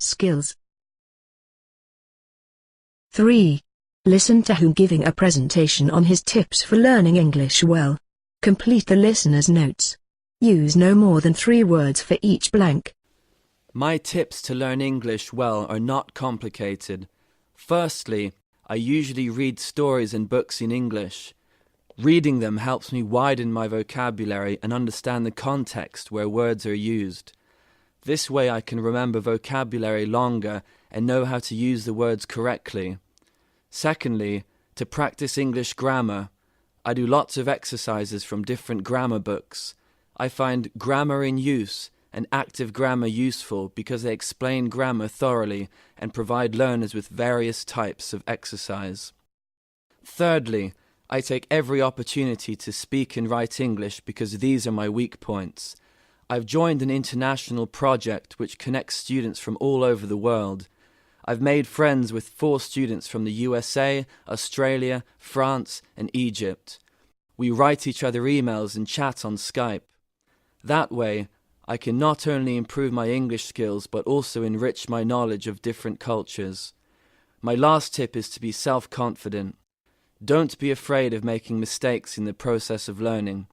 Skills. 3. Listen to whom giving a presentation on his tips for learning English well. Complete the listener's notes. Use no more than 3 words for each blank. My tips to learn English well are not complicated. Firstly, I usually read stories and books in English. Reading them helps me widen my vocabulary and understand the context where words are used. This way I can remember vocabulary longer and know how to use the words correctly. Secondly, to practice English grammar, I do lots of exercises from different grammar books. I find Grammar in Use and Active Grammar useful because they explain grammar thoroughly and provide learners with various types of exercise. Thirdly, I take every opportunity to speak and write English because these are my weak points. I've joined an international project which connects students from all over the world. I've made friends with 4 students from the USA, Australia, France, and Egypt. We write each other emails and chat on Skype. That way, I can not only improve my English skills but also enrich my knowledge of different cultures. My last tip is to be self-confident. Don't be afraid of making mistakes in the process of learning.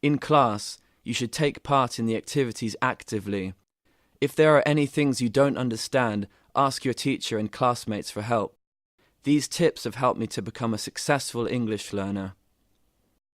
In class, you should take part in the activities actively. If there are any things you don't understand, ask your teacher and classmates for help. These tips have helped me to become a successful English learner.